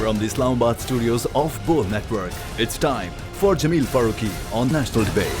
From the Islamabad studios of Bull Network, it's time for Jameel Farooqi on National Debate.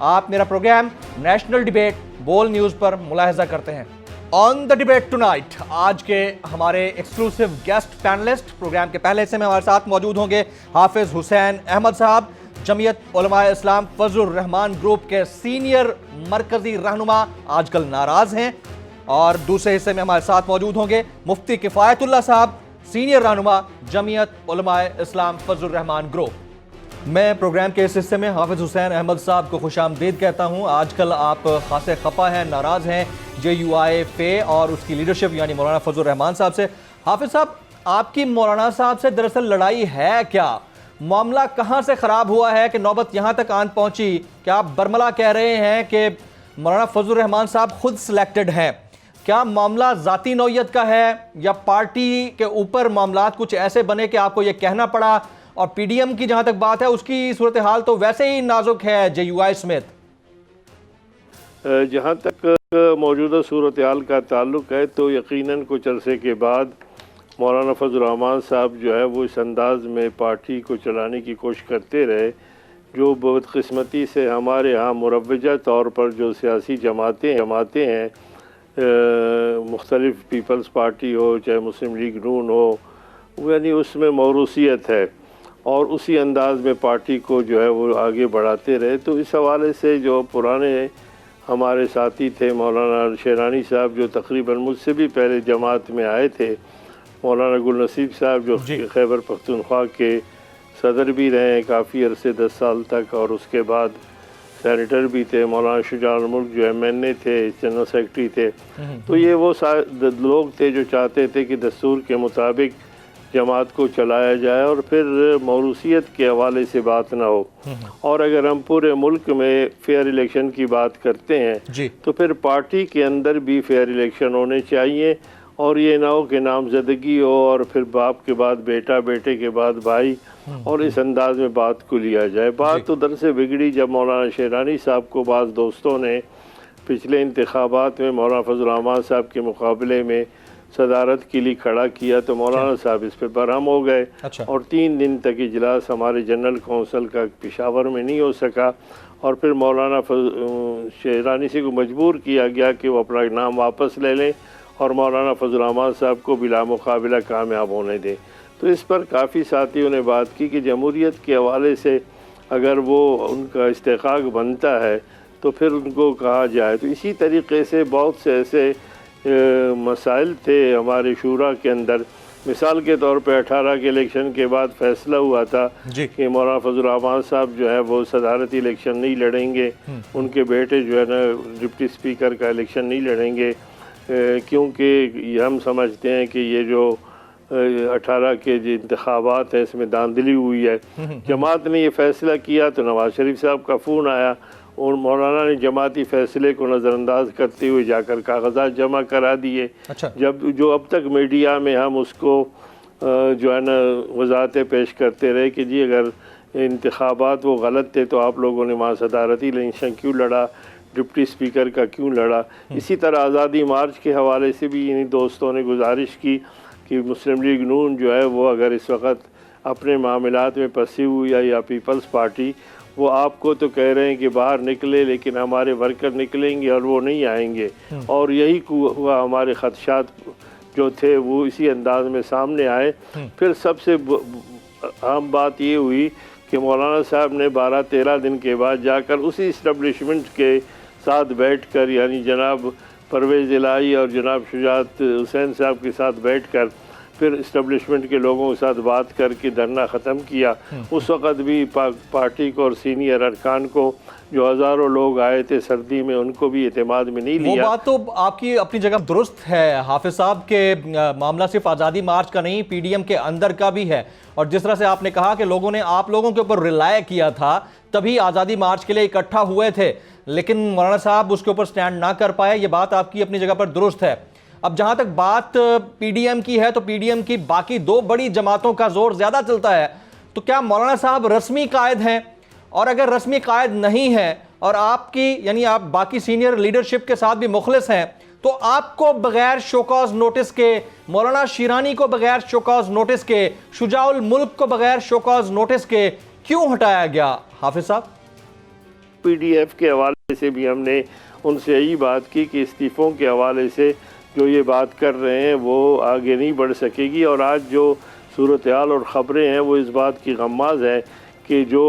آپ میرا programme national debate بول news پر ملاحظہ کرتے ہیں۔ آن the debate tonight آج کے ہمارے ایکسکلوسیو گیسٹ پینلسٹ پروگرام کے پہلے حصے میں ہمارے ساتھ موجود ہوں گے حافظ حسین احمد صاحب، جمعیت علماء اسلام فضل الرحمان گروپ کے سینئر مرکزی رہنما، آج کل ناراض ہیں، اور دوسرے حصے میں ہمارے ساتھ موجود ہوں گے مفتی کفایت اللہ صاحب، سینئر رہنما، جمعیت علماء اسلام فضل الرحمان گروپ۔ میں پروگرام کے اس حصے میں حافظ حسین احمد صاحب کو خوش آمدید کہتا ہوں۔ آج کل آپ خاصے خفا ہیں، ناراض ہیں JUIFA اور اس کی لیڈرشپ یعنی مولانا فضل الرحمان صاحب سے۔ حافظ صاحب، آپ کی مولانا صاحب سے دراصل لڑائی ہے کیا؟ معاملہ کہاں سے خراب ہوا ہے کہ نوبت یہاں تک آن پہنچی کہ آپ برملا کہہ رہے ہیں کہ مولانا فضل الرحمان صاحب خود سلیکٹڈ ہیں؟ کیا معاملہ ذاتی نوعیت کا ہے یا پارٹی کے اوپر معاملات کچھ ایسے بنے کہ آپ کو یہ کہنا پڑا؟ اور PDM کی جہاں تک بات ہے، اس کی صورتحال تو ویسے ہی نازک ہے JUI سمیت۔ جہاں تک موجودہ صورتحال کا تعلق ہے تو یقیناً کچھ عرصے کے بعد مولانا فضل الرحمان صاحب جو ہے وہ اس انداز میں پارٹی کو چلانے کی کوشش کرتے رہے جو بدقسمتی سے ہمارے ہاں مروجہ طور پر جو سیاسی جماعتیں ہیں، مختلف پیپلز پارٹی ہو چاہے مسلم لیگ نون ہو، یعنی اس میں موروثیت ہے اور اسی انداز میں پارٹی کو جو ہے وہ آگے بڑھاتے رہے۔ تو اس حوالے سے جو پرانے ہمارے ساتھی تھے مولانا شیرانی صاحب جو تقریباً مجھ سے بھی پہلے جماعت میں آئے تھے، مولانا گل نصیب صاحب جو خیبر پختونخوا کے صدر بھی رہے ہیں کافی عرصے 10 سال تک اور اس کے بعد سینیٹر بھی تھے، مولانا شجاع الملک جو MNA تھے، جنرل سیکرٹری تھے۔ تو یہ وہ لوگ تھے جو چاہتے تھے کہ دستور کے مطابق جماعت کو چلایا جائے اور پھر موروثیت کے حوالے سے بات نہ ہو، اور اگر ہم پورے ملک میں فیئر الیکشن کی بات کرتے ہیں تو پھر پارٹی کے اندر بھی فیئر الیکشن ہونے چاہیے، اور یہ نہ ہو کہ نامزدگی ہو اور پھر باپ کے بعد بیٹا، بیٹے کے بعد بھائی، اور اس انداز میں بات کو لیا جائے۔ بات تو در سے بگڑی جب مولانا شیرانی صاحب کو بعض دوستوں نے پچھلے انتخابات میں مولانا فضل الرحمان صاحب کے مقابلے میں صدارت کے لیے کھڑا کیا تو مولانا صاحب اس پہ برہم ہو گئے، اور 3 دن تک اجلاس ہمارے جنرل کونسل کا پشاور میں نہیں ہو سکا، اور پھر مولانا شیرانی سے کو مجبور کیا گیا کہ وہ اپنا نام واپس لے لیں اور مولانا فضل الرحمان صاحب کو بلا مقابلہ کامیاب ہونے دیں۔ تو اس پر کافی ساتھیوں نے بات کی کہ جمہوریت کے حوالے سے اگر وہ ان کا استحقاق بنتا ہے تو پھر ان کو کہا جائے۔ تو اسی طریقے سے بہت سے ایسے مسائل تھے ہمارے شورا کے اندر، مثال کے طور پہ 18 کے الیکشن کے بعد فیصلہ ہوا تھا کہ مولانا فضل الرحمان صاحب جو ہے وہ صدارتی الیکشن نہیں لڑیں گے، ان کے بیٹے جو ہے نا ڈپٹی اسپیکر کا الیکشن نہیں لڑیں گے، کیونکہ ہم سمجھتے ہیں کہ یہ جو 18 کے جو انتخابات ہیں اس میں دھاندلی ہوئی ہے۔ جماعت نے یہ فیصلہ کیا تو نواز شریف صاحب کا فون آیا اور مولانا نے جماعتی فیصلے کو نظر انداز کرتے ہوئے جا کر کاغذات جمع کرا دیے۔ جب جو اب تک میڈیا میں ہم اس کو جو ہے نا وضاحتیں پیش کرتے رہے کہ جی اگر انتخابات وہ غلط تھے تو آپ لوگوں نے وہاں صدارتی الیکشن کیوں لڑا، ڈپٹی اسپیکر کا کیوں لڑا۔ اسی طرح آزادی مارچ کے حوالے سے بھی انہی دوستوں نے گزارش کی کہ مسلم لیگ نون جو ہے وہ اگر اس وقت اپنے معاملات میں پھنسی ہوئی ہے یا پیپلز پارٹی، وہ آپ کو تو کہہ رہے ہیں کہ باہر نکلے لیکن ہمارے ورکر نکلیں گے اور وہ نہیں آئیں گے، اور یہی ہوا، ہمارے خدشات جو تھے وہ اسی انداز میں سامنے آئے۔ پھر سب سے اہم بات یہ ہوئی کہ مولانا صاحب نے 12-13 دن کے بعد جا کر اسی اسٹیبلشمنٹ کے ساتھ بیٹھ کر، یعنی جناب پرویز الہی اور جناب شجاعت حسین صاحب کے ساتھ بیٹھ کر پھر اسٹیبلشمنٹ کے لوگوں کے ساتھ بات کر کے دھرنا ختم کیا۔ اس وقت بھی پارٹی کو اور سینئر ارکان کو جو ہزاروں لوگ آئے تھے سردی میں، ان کو بھی اعتماد میں نہیں لیا۔ وہ بات تو آپ کی اپنی جگہ درست ہے حافظ صاحب، کہ معاملہ صرف آزادی مارچ کا نہیں، PDM کے اندر کا بھی ہے، اور جس طرح سے آپ نے کہا کہ لوگوں نے آپ لوگوں کے اوپر ریلائے کیا تھا تبھی آزادی مارچ کے لیے اکٹھا ہوئے تھے، لیکن مولانا صاحب اس کے اوپر سٹینڈ نہ کر پائے، یہ بات آپ کی اپنی جگہ پر درست ہے۔ اب جہاں تک بات PDM کی ہے تو PDM کی باقی 2 بڑی جماعتوں کا زور زیادہ چلتا ہے، تو کیا مولانا صاحب رسمی قائد ہیں؟ اور اگر رسمی قائد نہیں ہے اور آپ کی یعنی آپ باقی سینئر لیڈرشپ کے ساتھ بھی مخلص ہیں، تو آپ کو بغیر شوکاز نوٹس کے، مولانا شیرانی کو بغیر شوکاز نوٹس کے، شجاع الملک کو بغیر شوکاز نوٹس کے کیوں ہٹایا گیا حافظ صاحب؟ PDF کے حوالے سے بھی ہم نے ان سے یہی بات کی کہ استعفوں کے حوالے سے جو یہ بات کر رہے ہیں وہ آگے نہیں بڑھ سکے گی، اور آج جو صورتحال اور خبریں ہیں وہ اس بات کی غماز ہے کہ جو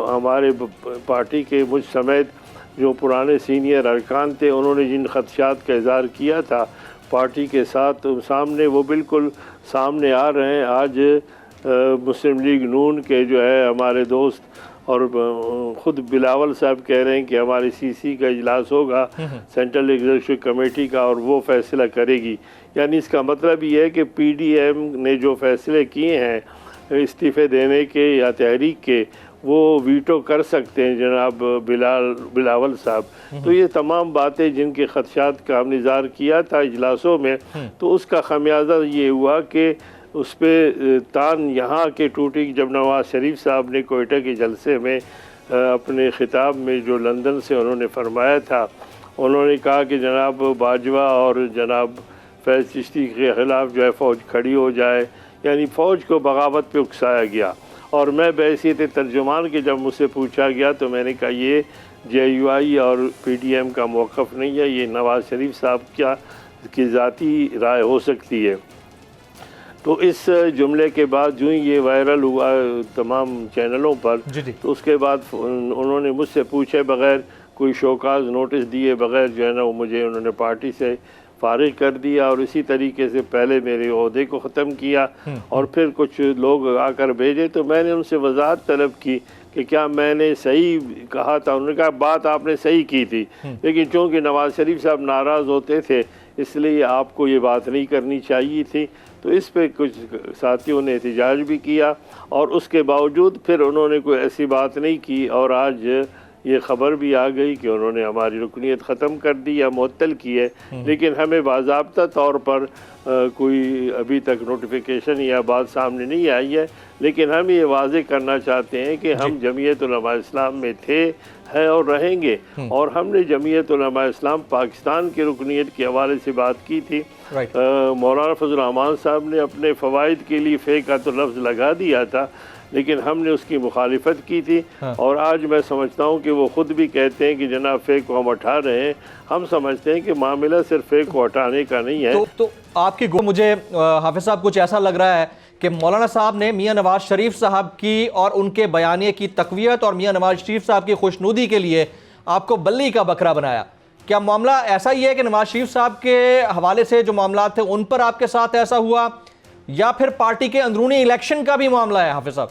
ہمارے پارٹی کے مجھ سمیت جو پرانے سینئر ارکان تھے انہوں نے جن خدشات کا اظہار کیا تھا پارٹی کے ساتھ سامنے، وہ بالکل سامنے آ رہے ہیں۔ آج مسلم لیگ نون کے جو ہے ہمارے دوست اور خود بلاول صاحب کہہ رہے ہیں کہ ہماری CC کا اجلاس ہوگا سینٹرل ایگزیکٹو کمیٹی کا اور وہ فیصلہ کرے گی، یعنی اس کا مطلب یہ ہے کہ PDM نے جو فیصلے کیے ہیں استعفے دینے کے یا تحریک کے وہ ویٹو کر سکتے ہیں جناب بلاول صاحب۔ تو یہ تمام باتیں جن کے خدشات کا ہم نے اظہار کیا تھا اجلاسوں میں، تو اس کا خمیازہ یہ ہوا کہ اس پہ تان یہاں کے ٹوٹی جب نواز شریف صاحب نے کوئٹہ کے جلسے میں اپنے خطاب میں جو لندن سے انہوں نے فرمایا تھا، انہوں نے کہا کہ جناب باجوہ اور جناب فیض چشتی کے خلاف جو ہے فوج کھڑی ہو جائے، یعنی فوج کو بغاوت پہ اکسایا گیا۔ اور میں بحیثیت ترجمان کے جب مجھ سے پوچھا گیا تو میں نے کہا یہ JUI اور PDM کا موقف نہیں ہے، یہ نواز شریف صاحب کی ذاتی رائے ہو سکتی ہے۔ تو اس جملے کے بعد جو ہی یہ وائرل ہوا تمام چینلوں پر، تو اس کے بعد انہوں نے مجھ سے پوچھے بغیر کوئی شوکاز نوٹس دیے بغیر جو ہے نا وہ مجھے انہوں نے پارٹی سے فارغ کر دیا، اور اسی طریقے سے پہلے میرے عہدے کو ختم کیا، اور پھر کچھ لوگ آ کر بھیجے تو میں نے ان سے وضاحت طلب کی کہ کیا میں نے صحیح کہا تھا۔ انہوں نے کہا بات آپ نے صحیح کی تھی، لیکن چونکہ نواز شریف صاحب ناراض ہوتے تھے اس لیے آپ کو یہ بات نہیں کرنی چاہیے تھی۔ تو اس پہ کچھ ساتھیوں نے احتجاج بھی کیا، اور اس کے باوجود پھر انہوں نے کوئی ایسی بات نہیں کی، اور آج یہ خبر بھی آ گئی کہ انہوں نے ہماری رکنیت ختم کر دی یا معطل کی ہے، لیکن ہمیں باضابطہ طور پر کوئی ابھی تک نوٹیفیکیشن یا بات سامنے نہیں آئی ہے، لیکن ہم یہ واضح کرنا چاہتے ہیں کہ ہم جمعیت علماء اسلام میں تھے، ہیں اور رہیں گے، اور ہم نے جمعیت علماء اسلام پاکستان کی رکنیت کے حوالے سے بات کی تھی۔ مولانا فضل الرحمان صاحب نے اپنے فوائد کے لیے فے کا تو لفظ لگا دیا تھا، لیکن ہم نے اس کی مخالفت کی تھی، اور آج میں سمجھتا ہوں کہ وہ خود بھی کہتے ہیں کہ جناب فے کو ہم ہٹا رہے ہیں۔ ہم سمجھتے ہیں کہ معاملہ صرف فے کو ہٹانے کا نہیں ہے۔ تو آپ کی مجھے حافظ صاحب کچھ ایسا لگ رہا ہے کہ مولانا صاحب نے میاں نواز شریف صاحب کی اور ان کے بیانیے کی تقویت اور میاں نواز شریف صاحب کی خوشنودی کے لیے آپ کو بلی کا بکرا بنایا۔ کیا معاملہ ایسا ہی ہے کہ نواز شریف صاحب کے حوالے سے جو معاملات تھے ان پر آپ کے ساتھ ایسا ہوا، یا پھر پارٹی کے اندرونی الیکشن کا بھی معاملہ ہے؟ حافظ صاحب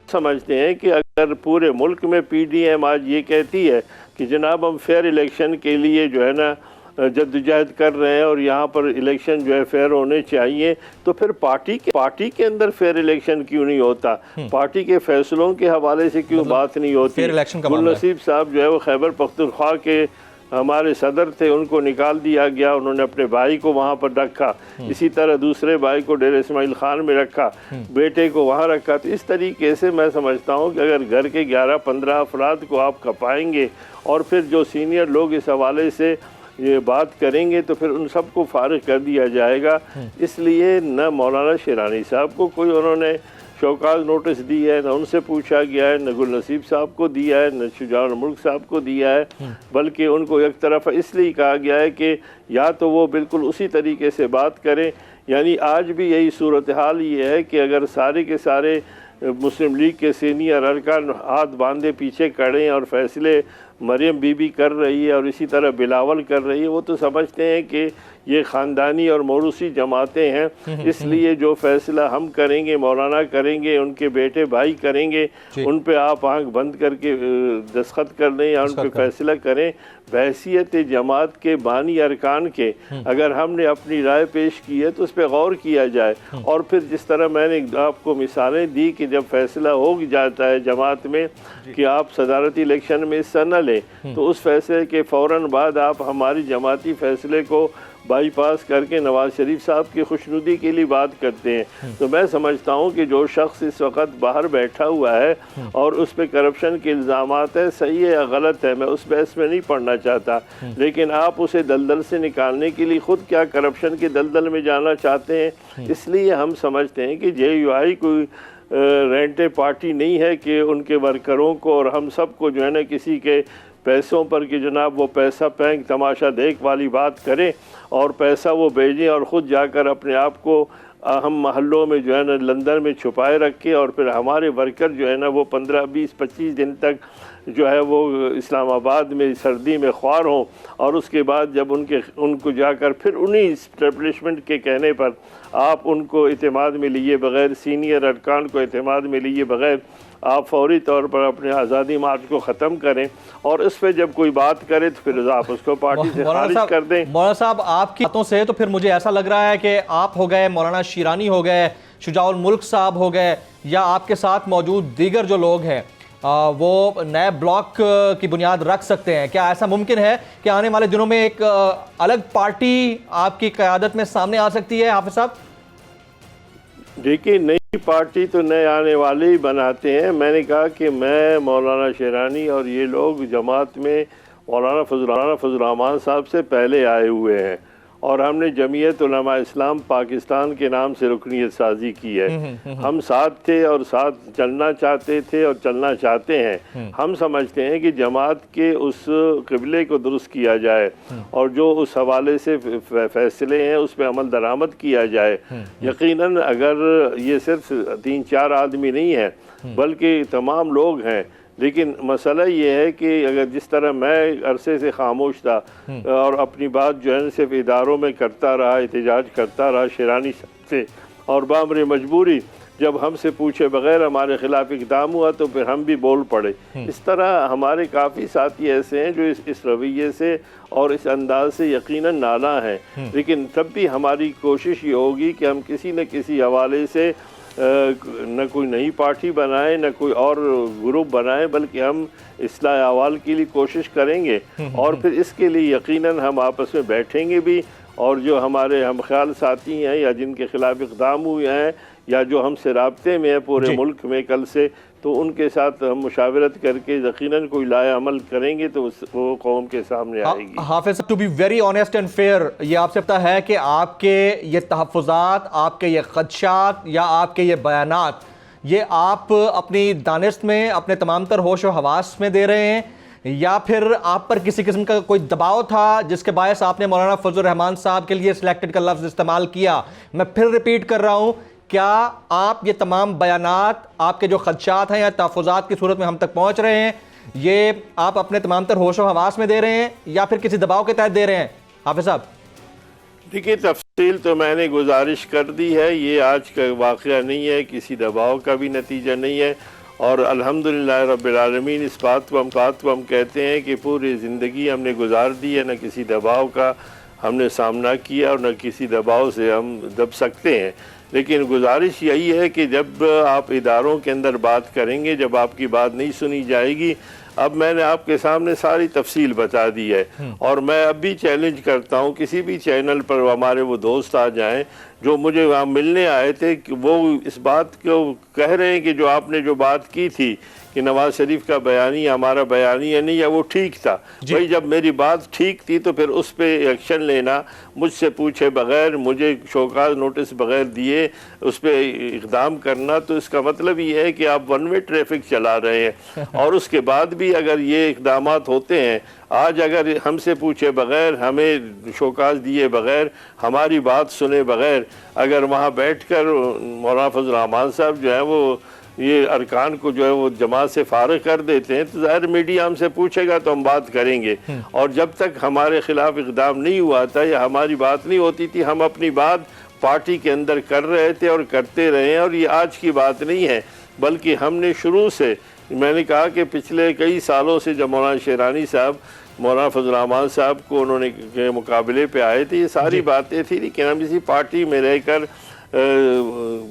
سمجھتے ہیں کہ اگر پورے ملک میں PDM آج یہ کہتی ہے کہ جناب ہم فیئر الیکشن کے لیے جو ہے نا جدوجہد کر رہے ہیں اور یہاں پر الیکشن جو ہے فیئر ہونے چاہیے، تو پھر پارٹی کے اندر فیئر الیکشن کیوں نہیں ہوتا؟ پارٹی کے فیصلوں کے حوالے سے کیوں بات نہیں ہوتی؟ گل نصیب صاحب جو ہے وہ خیبر پختونخوا کے ہمارے صدر تھے، ان کو نکال دیا گیا، انہوں نے اپنے بھائی کو وہاں پر رکھا، اسی طرح دوسرے بھائی کو ڈیرہ اسماعیل خان میں رکھا، بیٹے کو وہاں رکھا۔ تو اس طریقے سے میں سمجھتا ہوں کہ اگر گھر کے 11-15 افراد کو آپ کھپائیں گے اور پھر جو سینئر لوگ اس حوالے سے یہ بات کریں گے تو پھر ان سب کو فارغ کر دیا جائے گا۔ اس لیے نہ مولانا شیرانی صاحب کو کوئی انہوں نے شوکاز نوٹس دی ہے، نہ ان سے پوچھا گیا ہے، نہ گل نصیب صاحب کو دیا ہے، نہ شجاع الملک صاحب کو دیا ہے، بلکہ ان کو ایک طرف اس لیے کہا گیا ہے کہ یا تو وہ بالکل اسی طریقے سے بات کریں، یعنی آج بھی یہی صورتحال یہ ہے کہ اگر سارے کے سارے مسلم لیگ کے سینئر ارکان ہاتھ باندھے پیچھے کھڑے اور فیصلے مریم بی بی کر رہی ہے اور اسی طرح بلاول کر رہی ہے، وہ تو سمجھتے ہیں کہ یہ خاندانی اور موروثی جماعتیں ہیں، اس لیے جو فیصلہ ہم کریں گے، مولانا کریں گے، ان کے بیٹے بھائی کریں گے، ان پہ آپ آنکھ بند کر کے دستخط کر دیں یا ان پہ فیصلہ کریں۔ بحیثیت جماعت کے بانی ارکان کے اگر ہم نے اپنی رائے پیش کی ہے تو اس پہ غور کیا جائے، اور پھر جس طرح میں نے آپ کو مثالیں دی کہ جب فیصلہ ہو جاتا ہے جماعت میں کہ آپ صدارتی الیکشن میں حصہ نہ لیں، تو اس فیصلے کے فوراً بعد آپ ہماری جماعتی فیصلے کو بائی پاس کر کے نواز شریف صاحب کی خوشنودی کے لیے بات کرتے ہیں۔ تو میں سمجھتا ہوں کہ جو شخص اس وقت باہر بیٹھا ہوا ہے اور اس پہ کرپشن کے الزامات ہیں، صحیح ہے یا غلط ہے، میں اس بحث میں نہیں پڑھنا چاہتا، لیکن آپ اسے دلدل سے نکالنے کے لیے خود کیا کرپشن کے دلدل میں جانا چاہتے ہیں؟ اس لیے ہم سمجھتے ہیں کہ JUI کوئی رینٹے پارٹی نہیں ہے کہ ان کے ورکروں کو اور ہم سب کو جو ہے نا کسی کے پیسوں پر کہ جناب وہ پیسہ پینک تماشا دیکھ والی بات کریں اور پیسہ وہ بھیجیں اور خود جا کر اپنے آپ کو ہم محلوں میں جو ہے نا لندن میں چھپائے رکھے اور پھر ہمارے ورکر جو ہے نا وہ 15 20 25 دن تک جو ہے وہ اسلام آباد میں سردی میں خوار ہوں اور اس کے بعد جب ان کو جا کر پھر انہی اسٹیبلشمنٹ کے کہنے پر آپ ان کو اعتماد میں لیے بغیر سینئر ارکان کو اعتماد میں لیے بغیر آپ فوری طور پر اپنے آزادی مارچ کو ختم کریں اور اس پہ جب کوئی بات کرے تو پھر آپ اس کو پارٹی سے خارج کر دیں۔ مولانا صاحب آپ کی باتوں سے تو پھر مجھے ایسا لگ رہا ہے کہ آپ ہو گئے، مولانا شیرانی ہو گئے، شجاع الملک صاحب ہو گئے، یا آپ کے ساتھ موجود دیگر جو لوگ ہیں وہ نئے بلاک کی بنیاد رکھ سکتے ہیں۔ کیا ایسا ممکن ہے کہ آنے والے دنوں میں ایک الگ پارٹی آپ کی قیادت میں سامنے آ سکتی ہے حافظ صاحب؟ دیکھیے نئی پارٹی تو نئے آنے والے ہی بناتے ہیں۔ میں نے کہا کہ میں مولانا شیرانی اور یہ لوگ جماعت میں مولانا فضل الرحمان صاحب سے پہلے آئے ہوئے ہیں اور ہم نے جمعیت علماء اسلام پاکستان کے نام سے رکنیت سازی کی ہے۔ ہم ساتھ تھے اور ساتھ چلنا چاہتے تھے اور چلنا چاہتے ہیں۔ ہم سمجھتے ہیں کہ جماعت کے اس قبلے کو درست کیا جائے اور جو اس حوالے سے فیصلے ہیں اس پہ عمل درآمد کیا جائے۔ یقیناً اگر یہ صرف 3-4 آدمی نہیں ہیں بلکہ تمام لوگ ہیں، لیکن مسئلہ یہ ہے کہ اگر جس طرح میں عرصے سے خاموش تھا اور اپنی بات جو ہے صرف اداروں میں کرتا رہا، احتجاج کرتا رہا شیرانی صاحب سے، اور بامر مجبوری جب ہم سے پوچھے بغیر ہمارے خلاف اقدام ہوا تو پھر ہم بھی بول پڑے۔ اس طرح ہمارے کافی ساتھی ایسے ہیں جو اس رویے سے اور اس انداز سے یقیناً نالاں ہیں، لیکن تب بھی ہماری کوشش یہ ہوگی کہ ہم کسی نہ کسی حوالے سے نہ کوئی نئی پارٹی بنائیں نہ کوئی اور گروپ بنائیں، بلکہ ہم اصلاح احوال کے لیے کوشش کریں گے اور پھر اس کے لیے یقیناً ہم آپس میں بیٹھیں گے بھی، اور جو ہمارے ہم خیال ساتھی ہیں یا جن کے خلاف اقدام ہوئے ہیں یا جو ہم سے رابطے میں ہیں پورے ملک میں کل سے، تو ان کے ساتھ ہم مشاورت کر کے یقیناً کوئی لائحہ عمل کریں گے تو وہ قوم کے سامنے آئے گی۔ حافظ to be very honest and fair, یہ آپ سے پتہ ہے کہ آپ کے یہ تحفظات، آپ کے یہ خدشات یا آپ کے یہ بیانات، یہ آپ اپنی دانست میں اپنے تمام تر ہوش و حواس میں دے رہے ہیں یا پھر آپ پر کسی قسم کا کوئی دباؤ تھا جس کے باعث آپ نے مولانا فضل الرحمان صاحب کے لیے سلیکٹڈ کا لفظ استعمال کیا؟ میں پھر ریپیٹ کر رہا ہوں، کیا آپ یہ تمام بیانات، آپ کے جو خدشات ہیں یا تحفظات کی صورت میں ہم تک پہنچ رہے ہیں، یہ آپ اپنے تمام تر ہوش و حواس میں دے رہے ہیں یا پھر کسی دباؤ کے تحت دے رہے ہیں حافظ صاحب؟ دیکھیے تفصیل تو میں نے گزارش کر دی ہے، یہ آج کا واقعہ نہیں ہے، کسی دباؤ کا بھی نتیجہ نہیں ہے، اور الحمدللہ رب العالمین اس بات کو ہم کہتے ہیں کہ پوری زندگی ہم نے گزار دی ہے، نہ کسی دباؤ کا ہم نے سامنا کیا اور نہ کسی دباؤ سے ہم دب سکتے ہیں۔ لیکن گزارش یہی ہے کہ جب آپ اداروں کے اندر بات کریں گے، جب آپ کی بات نہیں سنی جائے گی، اب میں نے آپ کے سامنے ساری تفصیل بتا دی ہے، اور میں اب بھی چیلنج کرتا ہوں کسی بھی چینل پر ہمارے وہ دوست آ جائیں جو مجھے وہاں ملنے آئے تھے، کہ وہ اس بات کو کہہ رہے ہیں کہ جو آپ نے جو بات کی تھی کہ نواز شریف کا بیانیہ ہمارا بیانیہ نہیں ہے، وہ ٹھیک تھا۔ بھائی جب میری بات ٹھیک تھی تو پھر اس پہ ایکشن لینا، مجھ سے پوچھے بغیر، مجھے شوکاز نوٹس بغیر دیے اس پہ اقدام کرنا، تو اس کا مطلب یہ ہے کہ آپ ون وے ٹریفک چلا رہے ہیں، اور اس کے بعد بھی اگر یہ اقدامات ہوتے ہیں، آج اگر ہم سے پوچھے بغیر، ہمیں شوکاز دیے بغیر، ہماری بات سنے بغیر اگر وہاں بیٹھ کر مولانا فضل الرحمان صاحب جو ہے وہ یہ ارکان کو جو ہے وہ جماعت سے فارغ کر دیتے ہیں، تو ظاہر میڈیا ہم سے پوچھے گا تو ہم بات کریں گے، اور جب تک ہمارے خلاف اقدام نہیں ہوا تھا یا ہماری بات نہیں ہوتی تھی، ہم اپنی بات پارٹی کے اندر کر رہے تھے اور کرتے رہے ہیں، اور یہ آج کی بات نہیں ہے، بلکہ ہم نے شروع سے، میں نے کہا کہ پچھلے کئی سالوں سے جب مولانا شیرانی صاحب مولانا فضل الرحمان صاحب کو انہوں نے مقابلے پہ آئے تھے، یہ ساری باتیں تھیں، لیکن ہم اسی پارٹی میں رہ کر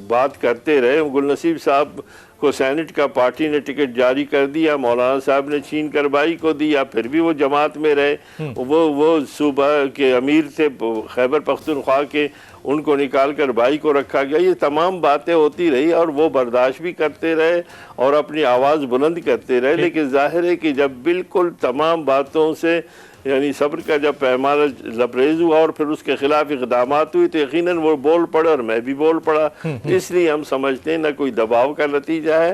بات کرتے رہے۔ گل نصیب صاحب کو سینٹ کا پارٹی نے ٹکٹ جاری کر دیا، مولانا صاحب نے چھین کر بھائی کو دیا، پھر بھی وہ جماعت میں رہے، وہ صوبہ کے امیر تھے خیبر پختونخوا کے، ان کو نکال کر بھائی کو رکھا گیا۔ یہ تمام باتیں ہوتی رہی اور وہ برداشت بھی کرتے رہے اور اپنی آواز بلند کرتے رہے، لیکن ظاہر ہے کہ جب بالکل تمام باتوں سے یعنی صبر کا جب پیمانہ لبریز ہوا اور پھر اس کے خلاف اقدامات ہوئے تو یقیناً وہ بول پڑا اور میں بھی بول پڑا. اس لیے ہم سمجھتے ہیں نہ کوئی دباؤ کا نتیجہ ہے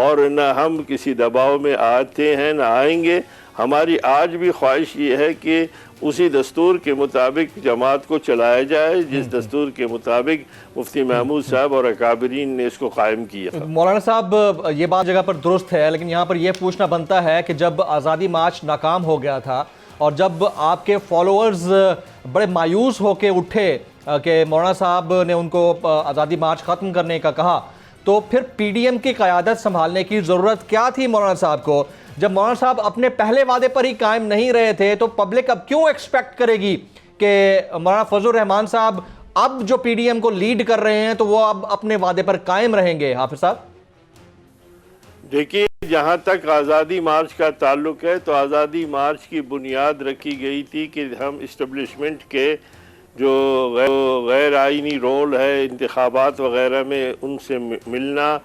اور نہ ہم کسی دباؤ میں آتے ہیں نہ آئیں گے. ہماری آج بھی خواہش یہ ہے کہ اسی دستور کے مطابق جماعت کو چلایا جائے جس دستور کے مطابق مفتی محمود صاحب اور اکابرین نے اس کو قائم کیا. مولانا صاحب یہ بات جگہ پر درست ہے، لیکن یہاں پر یہ پوچھنا بنتا ہے کہ جب آزادی مارچ ناکام ہو گیا تھا اور جب آپ کے فالوورز بڑے مایوس ہو کے اٹھے کہ مولانا صاحب نے ان کو آزادی مارچ ختم کرنے کا کہا، تو پھر پی ڈی ایم کی قیادت سنبھالنے کی ضرورت کیا تھی مولانا صاحب کو؟ جب مولانا صاحب اپنے پہلے وعدے پر ہی قائم نہیں رہے تھے تو پبلک اب کیوں ایکسپیکٹ کرے گی کہ مولانا فضل الرحمان صاحب اب جو پی ڈی ایم کو لیڈ کر رہے ہیں تو وہ اب اپنے وعدے پر قائم رہیں گے؟ حافظ صاحب دیکھیے، جہاں تک آزادی مارچ کا تعلق ہے تو آزادی مارچ کی بنیاد رکھی گئی تھی کہ ہم اسٹیبلشمنٹ کے جو غیر آئینی رول ہے انتخابات وغیرہ میں ان سے ملنا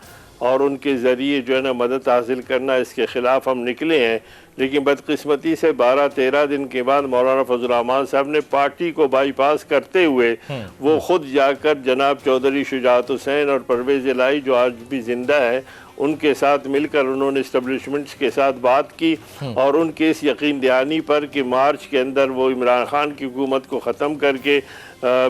اور ان کے ذریعے جو ہے نا مدد حاصل کرنا، اس کے خلاف ہم نکلے ہیں. لیکن بدقسمتی سے 12-13 دن کے بعد مولانا فضل الرحمان صاحب نے پارٹی کو بائی پاس کرتے ہوئے وہ خود جا کر جناب چودھری شجاعت حسین اور پرویز الہی جو آج بھی زندہ ہے ان کے ساتھ مل کر انہوں نے اسٹیبلشمنٹس کے ساتھ بات کی اور ان کے اس یقین دہانی پر کہ مارچ کے اندر وہ عمران خان کی حکومت کو ختم کر کے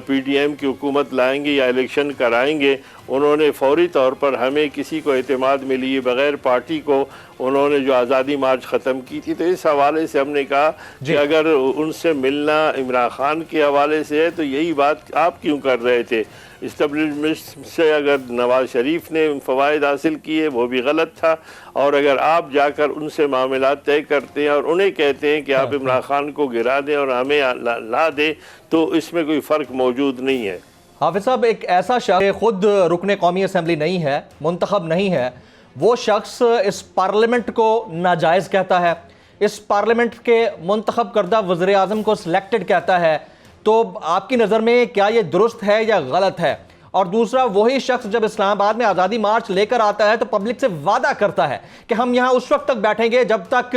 پی ڈی ایم کی حکومت لائیں گے یا الیکشن کرائیں گے، انہوں نے فوری طور پر ہمیں کسی کو اعتماد میں لیے بغیر پارٹی کو انہوں نے جو آزادی مارچ ختم کی تھی. تو اس حوالے سے ہم نے کہا کہ اگر ان سے ملنا عمران خان کے حوالے سے ہے تو یہی بات آپ کیوں کر رہے تھے؟ اسٹیبلشمنٹ سے اگر نواز شریف نے فوائد حاصل کیے وہ بھی غلط تھا، اور اگر آپ جا کر ان سے معاملات طے کرتے ہیں اور انہیں کہتے ہیں کہ آپ عمران خان کو گرا دیں اور ہمیں لا دیں تو اس میں کوئی فرق موجود نہیں ہے. حافظ صاحب، ایک ایسا شخص خود رکن قومی اسمبلی نہیں ہے، منتخب نہیں ہے، وہ شخص اس پارلیمنٹ کو ناجائز کہتا ہے، اس پارلیمنٹ کے منتخب کردہ وزیر اعظم کو سلیکٹڈ کہتا ہے، تو آپ کی نظر میں کیا یہ درست ہے یا غلط ہے؟ اور دوسرا، وہی شخص جب اسلام آباد میں آزادی مارچ لے کر آتا ہے تو پبلک سے وعدہ کرتا ہے کہ ہم یہاں اس وقت تک بیٹھیں گے جب تک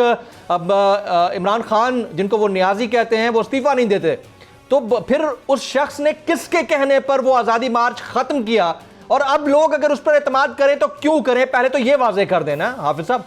عمران خان جن کو وہ نیازی کہتے ہیں وہ استعفیٰ نہیں دیتے. تو پھر اس شخص نے کس کے کہنے پر وہ آزادی مارچ ختم کیا، اور اب لوگ اگر اس پر اعتماد کریں تو کیوں کریں؟ پہلے تو یہ واضح کر دینا حافظ صاحب.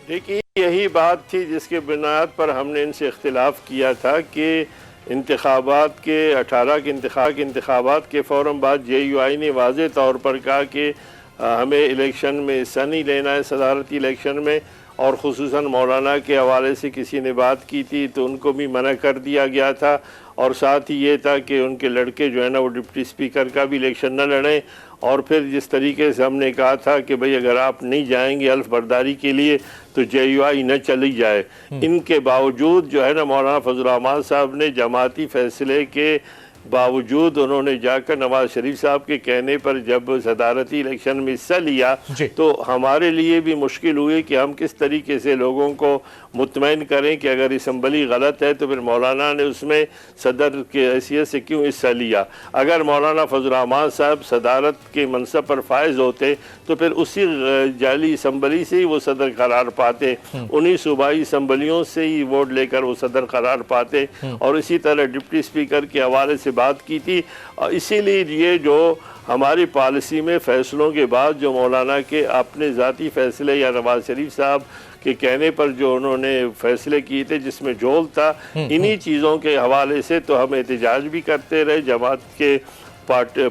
دیکھیے، یہی بات تھی جس کے بنیاد پر ہم نے ان سے اختلاف کیا تھا کہ انتخابات کے 18 کے انتخابات کے فوراً بعد جے یو آئی نے واضح طور پر کہا کہ ہمیں الیکشن میں حصہ نہیں لینا ہے، صدارتی الیکشن میں، اور خصوصاً مولانا کے حوالے سے کسی نے بات کی تھی تو ان کو بھی منع کر دیا گیا تھا، اور ساتھ ہی یہ تھا کہ ان کے لڑکے جو ہے نا وہ ڈپٹی اسپیکر کا بھی الیکشن نہ لڑیں. اور پھر جس طریقے سے ہم نے کہا تھا کہ بھئی اگر آپ نہیں جائیں گے حلف برداری کے لیے تو جے یو آئی نہ چلی جائے. ان کے باوجود جو ہے نا مولانا فضل الرحمان صاحب نے جماعتی فیصلے کے باوجود انہوں نے جا کر نواز شریف صاحب کے کہنے پر جب صدارتی الیکشن میں حصہ لیا تو ہمارے لیے بھی مشکل ہوئی کہ ہم کس طریقے سے لوگوں کو مطمئن کریں کہ اگر اسمبلی غلط ہے تو پھر مولانا نے اس میں صدر کی حیثیت سے کیوں حصہ لیا. اگر مولانا فضل الرحمان صاحب صدارت کے منصب پر فائز ہوتے تو پھر اسی جعلی اسمبلی سے ہی وہ صدر قرار پاتے، انہی صوبائی اسمبلیوں سے ہی ووٹ لے کر وہ صدر قرار پاتے، اور اسی طرح ڈپٹی اسپیکر کے حوالے سے بات کی تھی. اسی لیے یہ جو ہماری پالیسی میں فیصلوں کے بعد جو مولانا کے اپنے ذاتی فیصلے یا نواز شریف صاحب کے کہنے پر جو انہوں نے فیصلے کیے تھے جس میں جول تھا، انہی چیزوں کے حوالے سے تو ہم احتجاج بھی کرتے رہے، جماعت کے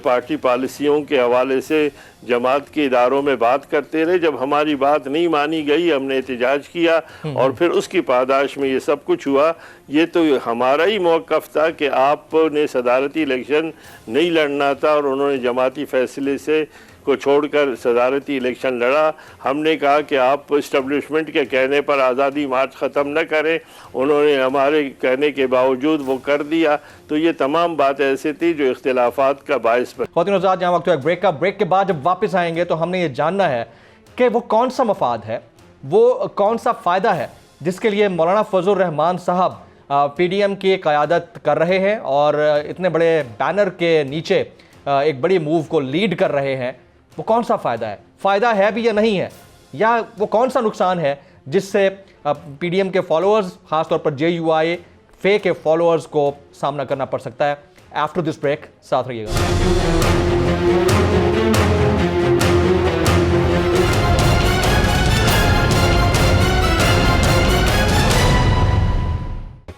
پارٹی پالیسیوں کے حوالے سے جماعت کے اداروں میں بات کرتے رہے. جب ہماری بات نہیں مانی گئی ہم نے احتجاج کیا اور پھر اس کی پاداش میں یہ سب کچھ ہوا. یہ تو ہمارا ہی موقف تھا کہ آپ نے صدارتی الیکشن نہیں لڑنا تھا اور انہوں نے جماعتی فیصلے سے کو چھوڑ کر صدارتی الیکشن لڑا. ہم نے کہا کہ آپ اسٹیبلشمنٹ کے کہنے پر آزادی مارچ ختم نہ کریں، انہوں نے ہمارے کہنے کے باوجود وہ کر دیا. تو یہ تمام بات ایسی تھی جو اختلافات کا باعث بن. خواتین و حضرات، یہاں وقت ہے بریک کا. بریک کے بعد جب واپس آئیں گے تو ہم نے یہ جاننا ہے کہ وہ کون سا مفاد ہے، وہ کون سا فائدہ ہے جس کے لیے مولانا فضل الرحمان صاحب پی ڈی ایم کی قیادت کر رہے ہیں اور اتنے بڑے بینر کے نیچے ایک بڑی موو کو لیڈ کر رہے ہیں. وہ کون سا فائدہ ہے بھی یا نہیں ہے، یا وہ کون سا نقصان ہے جس سے پی ڈی ایم کے فالوورز خاص طور پر جے یو آئی فے کے فالوورز کو سامنا کرنا پڑ سکتا ہے. آفٹر دس بریک ساتھ رہیے گا.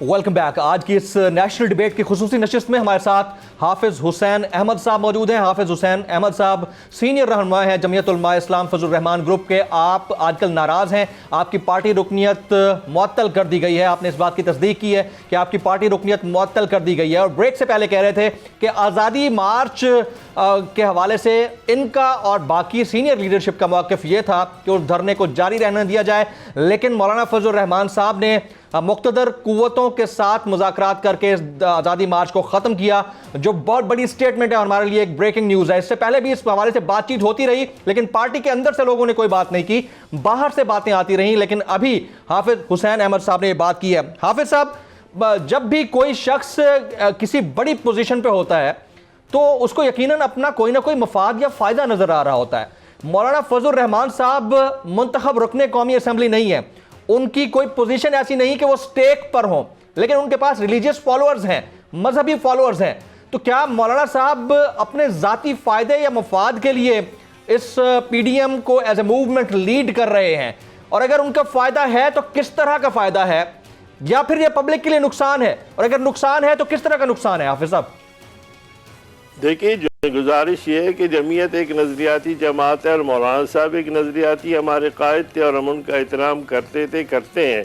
Welcome back. آج کی اس نیشنل ڈیبیٹ کی خصوصی نشست میں ہمارے ساتھ حافظ حسین احمد صاحب موجود ہیں. حافظ حسین احمد صاحب سینئر رہنما ہیں جمعیت علماء اسلام فضل الرحمان گروپ کے. آپ آج کل ناراض ہیں, آپ کی پارٹی رکنیت معطل کر دی گئی ہے. آپ نے اس بات کی تصدیق کی ہے کہ آپ کی پارٹی رکنیت معطل کر دی گئی ہے, اور بریک سے پہلے کہہ رہے تھے کہ آزادی مارچ کے حوالے سے ان کا اور باقی سینئر لیڈرشپ کا موقف یہ تھا کہ اس دھرنے کو جاری رہنے دیا جائے, لیکن مولانا فضل الرحمان صاحب نے مقتدر قوتوں کے ساتھ مذاکرات کر کے اس آزادی مارچ کو ختم کیا, جو بہت بڑی سٹیٹمنٹ ہے اور ہمارے لیے ایک بریکنگ نیوز ہے. اس سے پہلے بھی اس حوالے سے بات چیت ہوتی رہی, لیکن پارٹی کے اندر سے لوگوں نے کوئی بات نہیں کی, باہر سے باتیں آتی رہیں, لیکن ابھی حافظ حسین احمد صاحب نے یہ بات کی ہے. حافظ صاحب, جب بھی کوئی شخص کسی بڑی پوزیشن پہ ہوتا ہے تو اس کو یقیناً اپنا کوئی نہ کوئی مفاد یا فائدہ نظر آ رہا ہوتا ہے. مولانا فضل الرحمان صاحب منتخب رکن قومی اسمبلی نہیں ہے, ان کی کوئی پوزیشن ایسی نہیں کہ وہ سٹیک پر ہوں, لیکن ان کے پاس ریلیجیس فالوورز ہیں, مذہبی فالوورز ہیں. تو کیا مولانا صاحب اپنے ذاتی فائدے یا مفاد کے لیے اس پی ڈی ایم کو ایز اے موومنٹ لیڈ کر رہے ہیں, اور اگر ان کا فائدہ ہے تو کس طرح کا فائدہ ہے, یا پھر یہ پبلک کے لیے نقصان ہے, اور اگر نقصان ہے تو کس طرح کا نقصان ہے؟ حافظ صاحب دیکھیے, گزارش یہ ہے کہ جمعیت ایک نظریاتی جماعت ہے اور مولانا صاحب ایک نظریاتی ہمارے قائد تھے اور ہم ان کا احترام کرتے ہیں,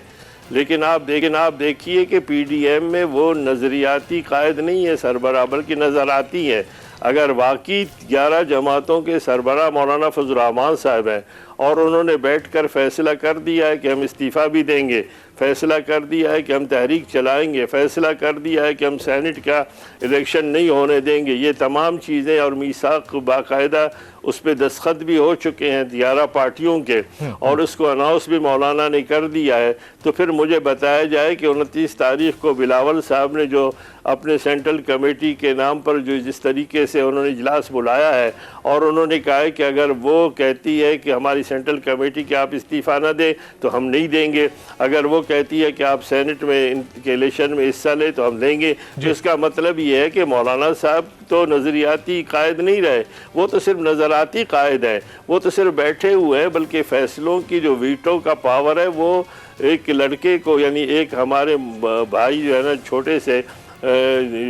لیکن آپ دیکھیے کہ پی ڈی ایم میں وہ نظریاتی قائد نہیں ہے سربراہ, بلکہ نظراتی ہے. اگر واقعی 11 جماعتوں کے سربراہ مولانا فضل الرحمان صاحب ہیں اور انہوں نے بیٹھ کر فیصلہ کر دیا ہے کہ ہم استعفیٰ بھی دیں گے, فیصلہ کر دیا ہے کہ ہم تحریک چلائیں گے, فیصلہ کر دیا ہے کہ ہم سینٹ کا الیکشن نہیں ہونے دیں گے, یہ تمام چیزیں اور میثاق باقاعدہ اس پہ دستخط بھی ہو چکے ہیں 11 پارٹیوں کے, اور اس کو اناؤنس بھی مولانا نے کر دیا ہے, تو پھر مجھے بتایا جائے کہ 29 تاریخ کو بلاول صاحب نے جو اپنے سینٹرل کمیٹی کے نام پر جو جس طریقے سے انہوں نے اجلاس بلایا ہے, اور انہوں نے کہا ہے کہ اگر وہ کہتی ہے کہ ہماری سینٹرل کمیٹی کہ آپ استعفیٰ نہ دیں تو ہم نہیں دیں گے, اگر وہ کہتی ہے کہ آپ سینٹ میں ان کے الیکشن میں حصہ لیں تو ہم دیں گے. تو اس کا مطلب یہ ہے کہ مولانا صاحب تو نظریاتی قائد نہیں رہے, وہ تو صرف نظراتی قائد ہیں, وہ تو صرف بیٹھے ہوئے ہیں, بلکہ فیصلوں کی جو ویٹو کا پاور ہے وہ ایک لڑکے کو, یعنی ایک ہمارے بھائی جو ہے نا چھوٹے سے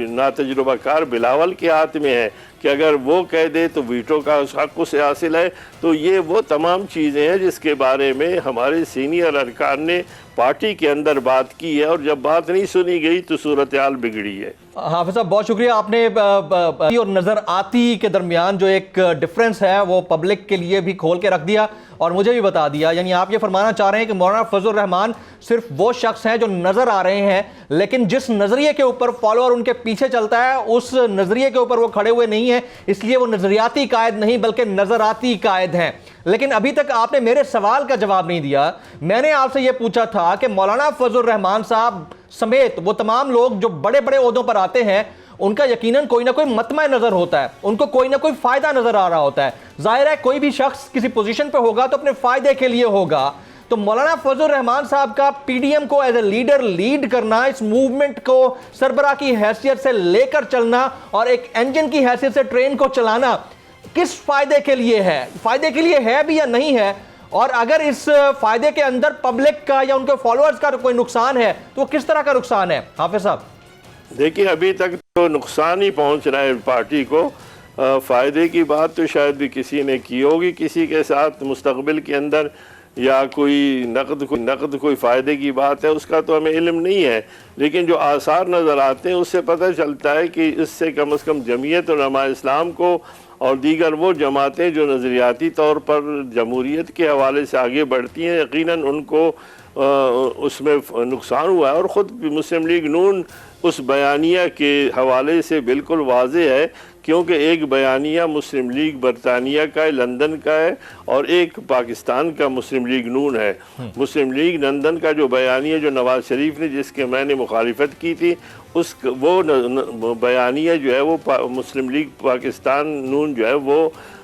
ناتجربہ کار بلاول کے ہاتھ میں ہے کہ اگر وہ کہہ دے تو ویٹو کا اس حق سے حاصل ہے. تو یہ وہ تمام چیزیں ہیں جس کے بارے میں ہمارے سینئر ارکان نے پارٹی کے اندر بات کی ہے, اور جب بات نہیں سنی گئی تو صورتحال بگڑی ہے. حافظ صاحب بہت شکریہ, آپ نے اور نظر آتی کے درمیان جو ایک ڈیفرنس ہے وہ پبلک کے لیے بھی کھول کے رکھ دیا اور مجھے بھی بتا دیا. یعنی آپ یہ فرمانا چاہ رہے ہیں کہ مولانا فضل الرحمان صرف وہ شخص ہیں جو نظر آ رہے ہیں, لیکن جس نظریے کے اوپر فالوور ان کے پیچھے چلتا ہے اس نظریے کے اوپر وہ کھڑے ہوئے نہیں ہیں, اس لیے وہ نظریاتی قائد نہیں بلکہ نظراتی قائد ہیں. لیکن ابھی تک آپ نے میرے سوال کا جواب نہیں دیا. میں نے آپ سے یہ پوچھا تھا کہ مولانا فضل الرحمان صاحب سمیت وہ تمام لوگ جو بڑے بڑے عہدوں پر آتے ہیں ان کا یقیناً کوئی نہ کوئی مطمع نظر ہوتا ہے, ان کو کوئی نہ کوئی فائدہ نظر آ رہا ہوتا ہے. ظاہر ہے کوئی بھی شخص کسی پوزیشن پہ ہوگا تو اپنے فائدے کے لیے ہوگا. تو مولانا فضل الرحمان صاحب کا پی ڈی ایم کو ایز اے لیڈر لیڈ کرنا, اس موومنٹ کو سربراہ کی حیثیت سے لے کر چلنا اور ایک انجن کی حیثیت سے ٹرین کو چلانا کس فائدے کے لیے ہے؟ فائدے کے لیے ہے بھی یا نہیں ہے؟ اور اگر اس فائدے کے اندر پبلک کا یا ان کے فالوورز کا کوئی نقصان ہے تو وہ کس طرح کا نقصان ہے؟ حافظ صاحب دیکھیے, ابھی تک تو نقصان ہی پہنچ رہا ہے پارٹی کو, فائدے کی بات تو شاید بھی کسی نے کی ہوگی کسی کے ساتھ مستقبل کے اندر, یا کوئی نقد کوئی فائدے کی بات ہے اس کا تو ہمیں علم نہیں ہے, لیکن جو آثار نظر آتے ہیں اس سے پتہ چلتا ہے کہ اس سے کم از کم جمعیت علماء اسلام کو اور دیگر وہ جماعتیں جو نظریاتی طور پر جمہوریت کے حوالے سے آگے بڑھتی ہیں, یقیناً ان کو اس میں نقصان ہوا ہے. اور خود مسلم لیگ نون اس بیانیہ کے حوالے سے بالکل واضح ہے, کیونکہ ایک بیانیہ مسلم لیگ برطانیہ کا ہے, لندن کا ہے, اور ایک پاکستان کا مسلم لیگ نون ہے. مسلم لیگ لندن کا جو بیانیہ جو نواز شریف نے جس کے میں نے مخالفت کی تھی, وہ بیانیہ جو ہے وہ مسلم لیگ پاکستان نون جو ہے وہ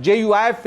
JUIF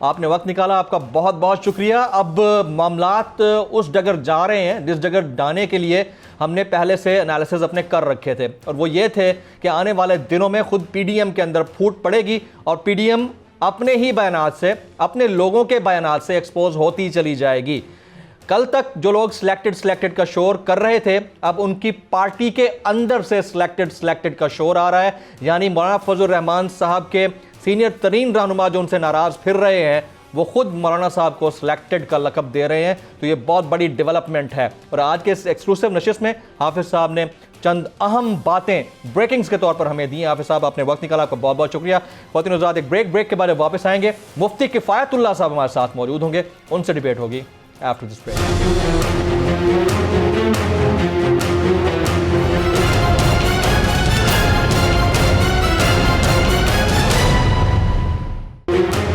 آپ نے وقت نکالا, آپ کا بہت بہت شکریہ. اب معاملات اس ڈگر جا رہے ہیں جس ڈگر جانے کے لیے ہم نے پہلے سے انالیسز اپنے کر رکھے تھے, اور وہ یہ تھے کہ آنے والے دنوں میں خود پی ڈی ایم کے اندر پھوٹ پڑے گی اور پی ڈی ایم اپنے ہی بیانات سے, اپنے لوگوں کے بیانات سے ایکسپوز ہوتی چلی جائے گی. کل تک جو لوگ سلیکٹڈ کا شور کر رہے تھے, اب ان کی پارٹی کے اندر سے سلیکٹڈ کا شور آ رہا ہے. یعنی مولانا فضل الرحمان صاحب کے سینئر ترین رہنما جو ان سے ناراض پھر رہے ہیں, وہ خود مولانا صاحب کو سلیکٹڈ کا لقب دے رہے ہیں. تو یہ بہت بڑی ڈیولپمنٹ ہے. اور آج کے اس ایکسکلوسیو نشست میں حافظ صاحب نے چند اہم باتیں بریکنگز کے طور پر ہمیں دی ہیں. حافظ صاحب, آپ نے وقت نکالا, آپ کا بہت بہت شکریہ. خواتین حضرات, ایک بریک کے بعد واپس آئیں گے. مفتی کفایت اللہ صاحب ہمارے ساتھ موجود ہوں گے, ان سے ڈیبیٹ ہوگی after this break.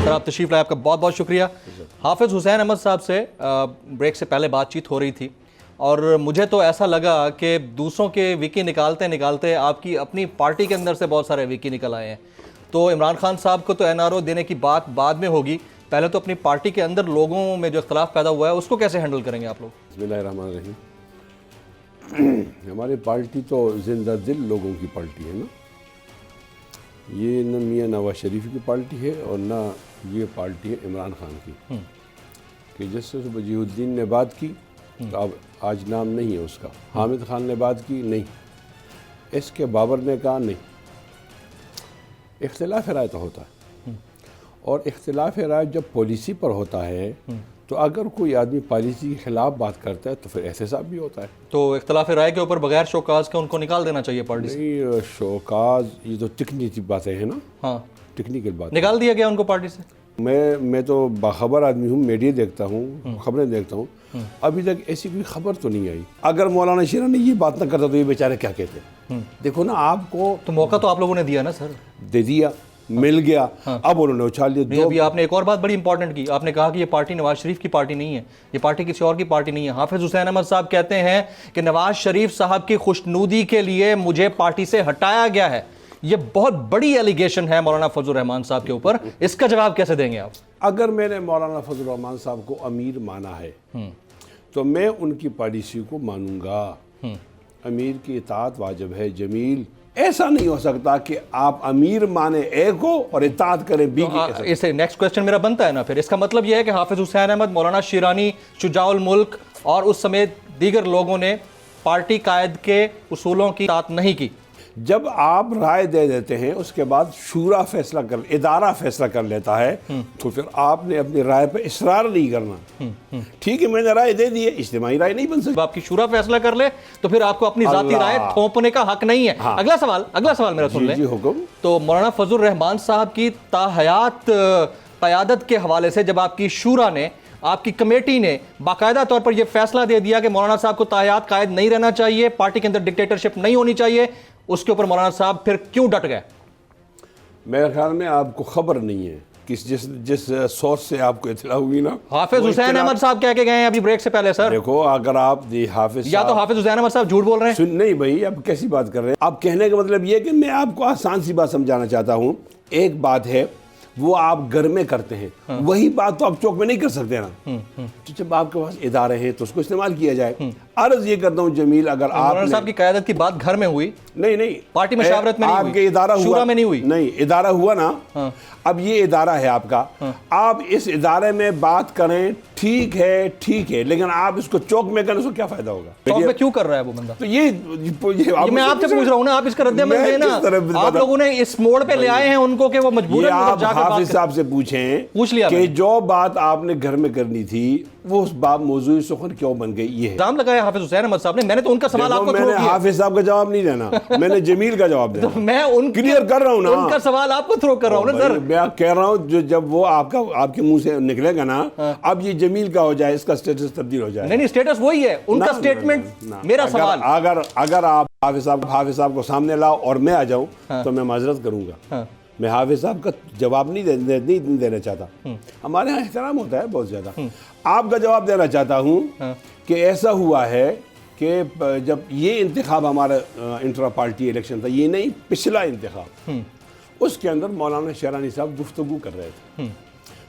سر, آپ تشریف لائے, آپ کا بہت بہت شکریہ. حافظ حسین احمد صاحب سے بریک سے پہلے بات چیت ہو رہی تھی, اور مجھے تو ایسا لگا کہ دوسروں کے وکی نکالتے آپ کی اپنی پارٹی کے اندر سے بہت سارے وکی نکل آئے ہیں. تو عمران خان صاحب کو تو این آر او دینے کی بات بعد میں ہوگی, پہلے تو اپنی پارٹی کے اندر لوگوں میں جو اختلاف پیدا ہوا ہے اس کو کیسے ہینڈل کریں گے آپ لوگ؟ بسم اللہ الرحمن الرحیم. ہماری پارٹی تو زندہ دل لوگوں کی پارٹی ہے نا, یہ نہ میاں نواز شریف کی پارٹی ہے اور نہ یہ پارٹی ہے عمران خان کی, کہ جس سے وجیہ الدین نے بات کی تو اب آج نام نہیں ہے اس کا, حامد خان نے بات کی نہیں, اس کے بابر نے کہا نہیں. اختلاف رائے تو ہوتا ہے, اور اختلاف رائے جب پالیسی پر ہوتا ہے تو اگر کوئی آدمی پالیسی کے خلاف بات کرتا ہے تو پھر احتساب بھی ہوتا ہے. تو اختلاف رائے کے اوپر بغیر شوکاز کے ان کو نکال دینا چاہیے پارٹی سے؟ نہیں, شوکاز یہ تو ٹیکنیکل باتیں ہیں نا. ہاں, ٹیکنیکل بات نکال دیا گیا ان کو پارٹی سے. میں تو باخبر آدمی ہوں, میڈیا دیکھتا ہوں, خبریں دیکھتا ہوں, ابھی تک ایسی کوئی خبر تو نہیں آئی. اگر مولانا شیرانی یہ بات نہ کرتا تو یہ بیچارے کیا کہتے. دیکھو نا, آپ کو تو موقع تو آپ لوگوں نے دیا نا سر, دے دیا, مل گیا, اب انہوں نے اچھال دیا. ابھی آپ نے ایک اور بات بڑی امپورٹنٹ کی, آپ نے کہا کہ یہ پارٹی نواز شریف کی پارٹی نہیں ہے, یہ پارٹی کسی اور کی پارٹی نہیں ہے. حافظ حسین احمد صاحب کہتے ہیں کہ نواز شریف صاحب کی خوشنودی کے لیے مجھے پارٹی سے ہٹایا گیا ہے. یہ بہت بڑی ایلیگیشن ہے مولانا فضل الرحمان صاحب کے اوپر, اس کا جواب کیسے دیں گے آپ؟ اگر میں نے مولانا فضل الرحمان صاحب کو امیر مانا ہے تو میں ان کی پالیسی کو مانوں گا. امیر کی اطاعت واجب ہے. جمیل, ایسا نہیں ہو سکتا کہ آپ امیر مانے اے کو اور اطاعت کریں بی کی. اسے نیکسٹ کوسچن میرا بنتا ہے نا پھر, اس کا مطلب یہ ہے کہ حافظ حسین احمد, مولانا شیرانی, شجاع الملک اور اس سمیت دیگر لوگوں نے پارٹی قائد کے اصولوں کی اطاعت نہیں کی. جب آپ رائے دے دیتے ہیں اس کے بعد شورا فیصلہ ادارہ فیصلہ کر لیتا ہے تو پھر آپ نے اپنی رائے پہ اصرار نہیں کرنا. ٹھیک ہے, میں نے رائے دے دی ہے, اجتماعی رائے نہیں بن سکتی. آپ کی شورا فیصلہ کر لے تو پھر آپ کو اپنی ذاتی رائے تھوپنے کا حق نہیں ہے. اگلا سوال میرا سن لیں. جی حکم. تو مولانا فضل الرحمان صاحب کی تاحیات قیادت کے حوالے سے جب آپ کی شورا نے, آپ کی کمیٹی نے باقاعدہ طور پر یہ فیصلہ دے دیا کہ مولانا صاحب کو تاحیات قائد نہیں رہنا چاہیے, پارٹی کے اندر ڈکٹیٹرشپ نہیں ہونی چاہیے, اس کے اوپر مولانا صاحب پھر کیوں ڈٹ گئے؟ میرے خیال میں آپ کو خبر نہیں ہے جس سورس سے آپ کو اطلاع ہوئی نا. حافظ حسین احمد صاحب کہہ کے گئے ہیں ابھی بریک سے پہلے. سر دیکھو, اگر آپ حافظ یا تو حافظ حسین احمد صاحب جھوٹ بول رہے ہیں. نہیں بھائی, اب کیسی بات کر رہے ہیں آپ؟ کہنے کا مطلب یہ کہ میں آپ کو آسان سی بات سمجھانا چاہتا ہوں. ایک بات ہے وہ آپ گھر میں کرتے ہیں, وہی بات تو آپ چوک میں نہیں کر سکتے نا. تو جب آپ کے پاس ادارے ہیں تو اس کو استعمال کیا جائے. عرض یہ کرتا ہوں جمیل, اگر آپ مولانا صاحب کی قیادت کی بات گھر میں ہوئی, نہیں پارٹی مشاورت میں نہیں ہوئی, آپ کے ادارہ ہوا, شورا میں نہیں ہوئی. نہیں, ادارہ ہوا نا. اب یہ ادارہ ہے آپ کا, آپ اس ادارے میں بات کریں, ٹھیک ہے, لیکن آپ اس کو چوک میں کریں, اس کو کیا فائدہ ہوگا؟ چوک میں کیوں کر رہا ہے وہ بندہ؟ تو یہ میں آپ سے پوچھ رہا ہوں نا, آپ اس کا رد عمل دیں نا. آپ لوگوں نے اس موڑ پہ لے آئے ہیں ان کو کہ وہ مجبور ہیں. آپ حافظ صاحب سے پوچھ لیا کہ جو بات آپ نے گھر میں کرنی تھی وہ اس بات موضوع سخن کیوں بن گئی. یہ الزام لگایا حافظ حسین احمد صاحب نے. میں نے تو ان کا سوال آپ کو تھرو کیا. میں نے حافظ صاحب کا جواب نہیں دینا, میں نے جمیل کا جواب دینا. میں ان کلیئر کر رہا ہوں نا, ان کا سوال آپ کو تھرو کر رہا ہوں نا سر. میں کہہ رہا ہوں جب وہ آپ کے منہ سے نکلے گا نا, اب یہ جمیل کا ہو جائے, اس کا اسٹیٹس تبدیل ہو جائے. نہیں, اسٹیٹس وہی ہے ان کا اسٹیٹمنٹ. میرا سوال, اگر آپ حافظ صاحب کو سامنے لاؤ اور میں آ جاؤں تو میں معذرت کروں گا. میں حافظ صاحب کا جواب نہیں دینا چاہتا. ہمارے ہاں احترام ہوتا ہے بہت زیادہ. آپ کا جواب دینا چاہتا ہوں کہ ایسا ہوا ہے کہ جب یہ انتخاب ہمارا انٹرا پارٹی الیکشن تھا, یہ نہیں پچھلا انتخاب, اس کے اندر مولانا شیرانی صاحب گفتگو کر رہے تھے.